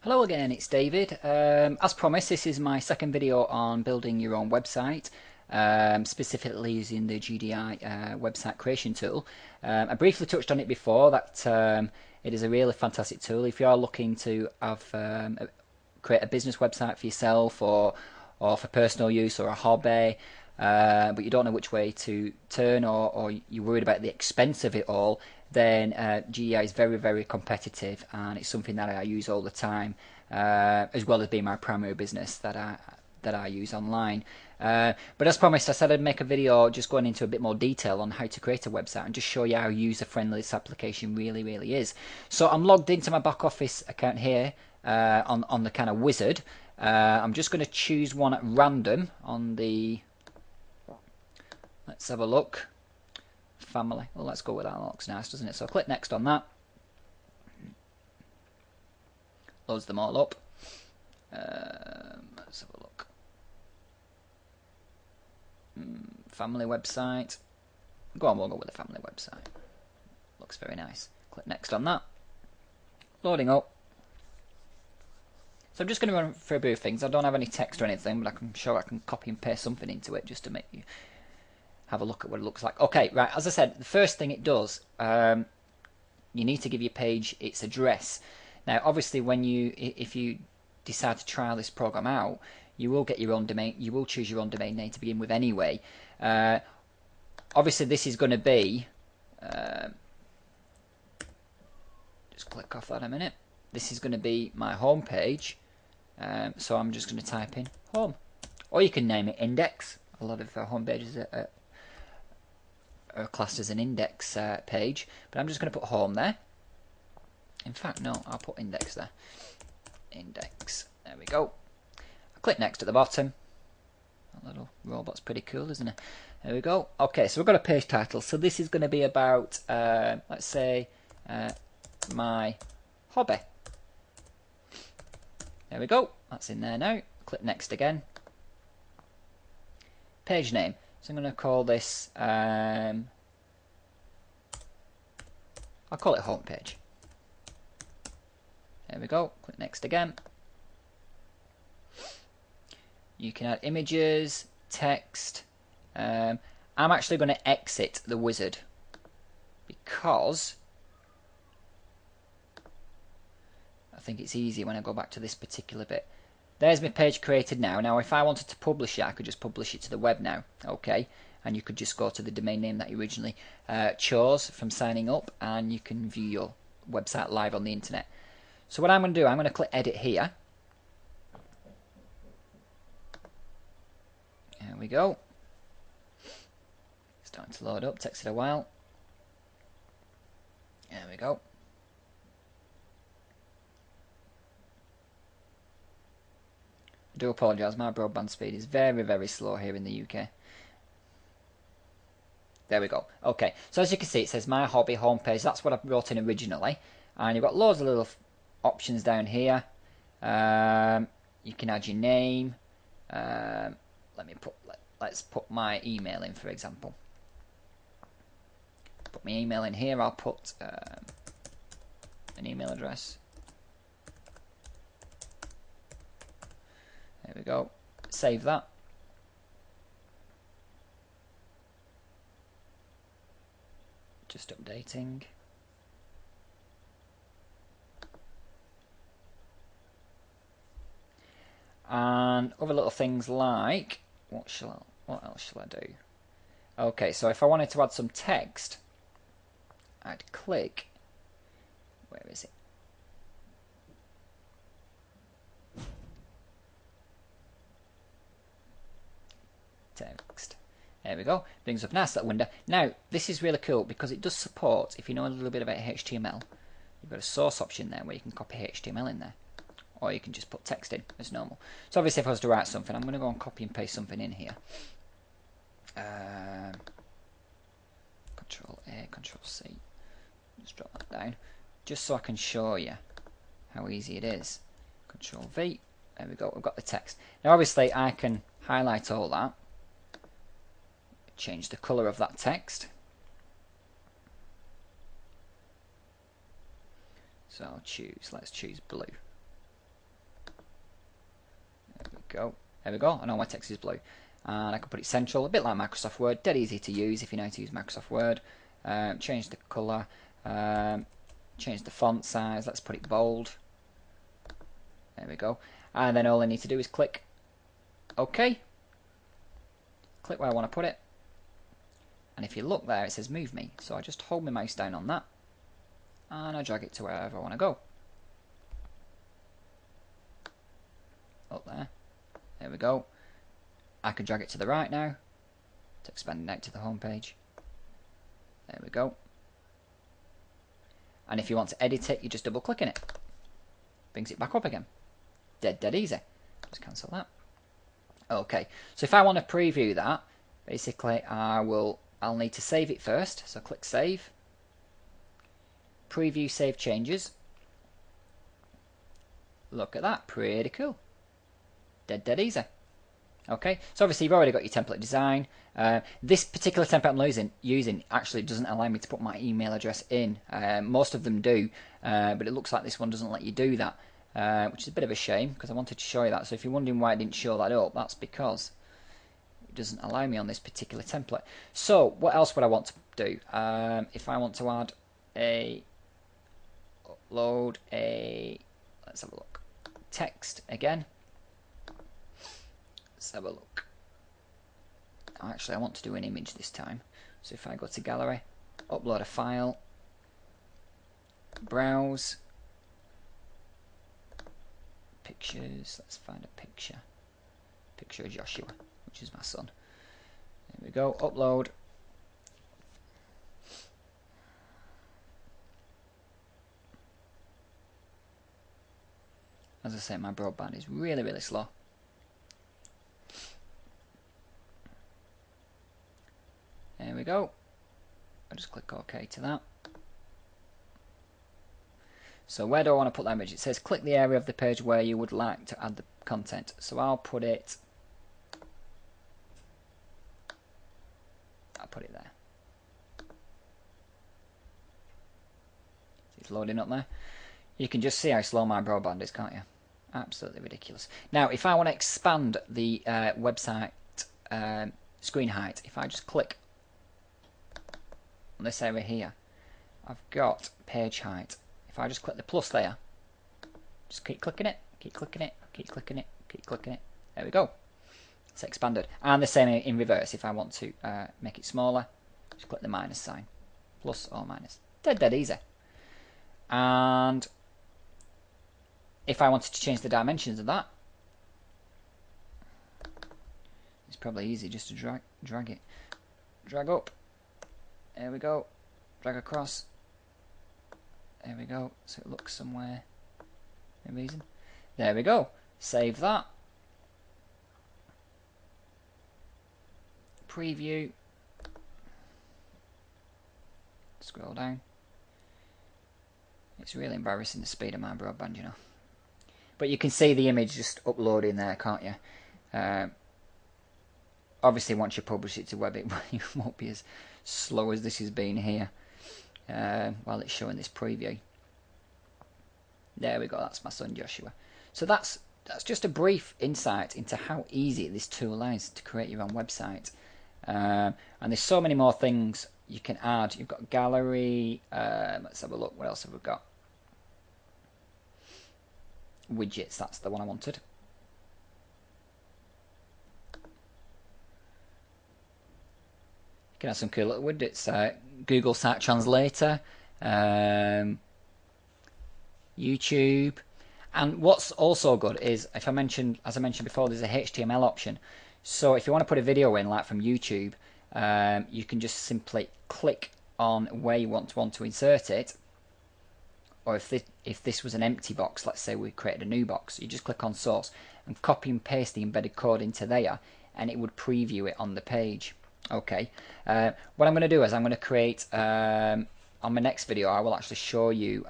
Hello again, it's David. As promised, this is my second video on building your own website, specifically using the GDI website creation tool. I briefly touched on it before that it is a really fantastic tool if you are looking to have create a business website for yourself or for personal use or a hobby, but you don't know which way to turn or you're worried about the expense of it all. Then GDI is very, very competitive, and it's something that I use all the time, as well as being my primary business that I use online. But as promised, I said I'd make a video just going into a bit more detail on how to create a website and just show you how user-friendly this application really is. So I'm logged into my back office account here on the kind of wizard. I'm just going to choose one at random on the. Let's have a look. Family. Well, let's go with that. That looks nice, doesn't it? So click next on that. Loads them all up. Let's have a look. Family website. Go on, we'll go with the family website. Looks very nice. Click next on that. Loading up. So I'm just going to run through a few things. I don't have any text or anything, but I'm sure I can copy and paste something into it just to make you have a look at what it looks like. Okay, right, as I said, the first thing it does, you need to give your page its address. Now, obviously, if you decide to try this program out, you will get your own domain. You will choose your own domain name to begin with anyway. Obviously, this is going to be. Just click off that a minute. This is going to be my home page. So I'm just going to type in home, or you can name it index. A lot of home pages are classed as an index page, but I'm just going to put home there. In fact, no, I'll put index there. Index. There we go. I'll click next at the bottom. That little robot's pretty cool, isn't it? There we go. Okay, so we've got a page title. So this is going to be about, let's say, my hobby. There we go. That's in there now. Click next again. Page name. So I'm going to call this, I'll call it homepage. There we go. Click next again. You can add images, text. I'm actually going to exit the wizard because I think it's easy when I go back to this particular bit. There's my page created now. Now, if I wanted to publish it, I could just publish it to the web now. Okay, and you could just go to the domain name that you originally chose from signing up, and you can view your website live on the internet. So what I'm going to do, I'm going to click edit here. There we go. Starting to load up, takes it a while. There we go. I do apologise, my broadband speed is very slow here in the UK. There we go. Okay, so as you can see, it says my hobby homepage. That's what I wrote in originally, and you've got loads of little options down here. You can add your name. Let's put my email in, for example. Put my email in here. I'll put an email address. There we go. Save that. Just updating. And other little things like what else shall I do? Okay, so if I wanted to add some text, I'd click. Where is it? Text. There we go. Brings up a nice little window. Now, this is really cool because it does support, if you know a little bit about HTML, you've got a source option there where you can copy HTML in there. Or you can just put text in as normal. So obviously if I was to write something, I'm going to go and copy and paste something in here. Control A, Control C. Just drop that down. Just so I can show you how easy it is. Control V. There we go. We've got the text. Now obviously I can highlight all that. Change the colour of that text. So I'll choose, let's choose blue. go. There we go. And all my text is blue. And I can put it central, a bit like Microsoft Word. Dead easy to use if you know how to use Microsoft Word. Change the colour. Change the font size. Let's put it bold. There we go. And then all I need to do is click OK. Click where I want to put it. And if you look there, it says Move Me. So I just hold my mouse down on that. And I drag it to wherever I want to go. Up there. There we go. I can drag it to the right now to expand it out to the home page. There we go. And if you want to edit it, you just double click in it. Brings it back up again. Dead easy. Just cancel that. Okay, so if I want to preview that, basically I'll need to save it first. So click Save. Preview Save Changes. Look at that, pretty cool. Dead easy. Okay, so obviously you've already got your template design. This particular template I'm using actually doesn't allow me to put my email address in. Most of them do, but it looks like this one doesn't let you do that, which is a bit of a shame because I wanted to show you that. So if you're wondering why I didn't show that up, that's because it doesn't allow me on this particular template. So what else would I want to do? If I want to add let's have a look, text again. Let's have a look. Actually, I want to do an image this time. So if I go to Gallery, upload a file, browse, pictures, let's find a picture. Picture of Joshua, which is my son. There we go, upload. As I say, my broadband is really slow. There we go. I'll just click OK to that. So where do I want to put that image? It says click the area of the page where you would like to add the content. So I'll put it there. It's loading up there. You can just see how slow my broadband is, can't you? Absolutely ridiculous. Now, if I want to expand the website screen height, if I just click on this area here, I've got page height. If I just click the plus there, just keep clicking it, keep clicking it, keep clicking it, keep clicking it. There we go. It's expanded. And the same in reverse. If I want to make it smaller, just click the minus sign. Plus or minus. Dead easy. And if I wanted to change the dimensions of that, it's probably easy just to drag it. Drag up. There we go. Drag across. There we go. So it looks somewhere. No reason. There we go. Save that. Preview. Scroll down. It's really embarrassing the speed of my broadband, you know. But you can see the image just uploading there, can't you? Obviously, once you publish it to web, it won't be as slow as this has been here while it's showing this preview. There we go. That's my son Joshua. So that's just a brief insight into how easy this tool is to create your own website. And there's so many more things you can add. You've got gallery. Let's have a look. What else have we got? Widgets. That's the one I wanted. You can have some cool little widgets. Google Site Translator, YouTube, and what's also good is, as I mentioned before, there's a HTML option. So if you want to put a video in, like from YouTube, you can just simply click on where you want to insert it. Or if this was an empty box, let's say we created a new box, you just click on source and copy and paste the embedded code into there, and it would preview it on the page. Okay, what I'm going to do is I'm going to create, on my next video, I will actually show you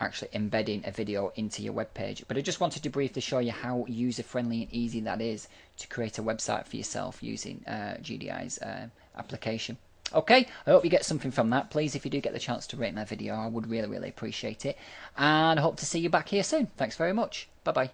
actually embedding a video into your web page. But I just wanted to briefly show you how user-friendly and easy that is to create a website for yourself using GDI's application. Okay, I hope you get something from that. Please, if you do get the chance to rate my video, I would really appreciate it. And I hope to see you back here soon. Thanks very much. Bye-bye.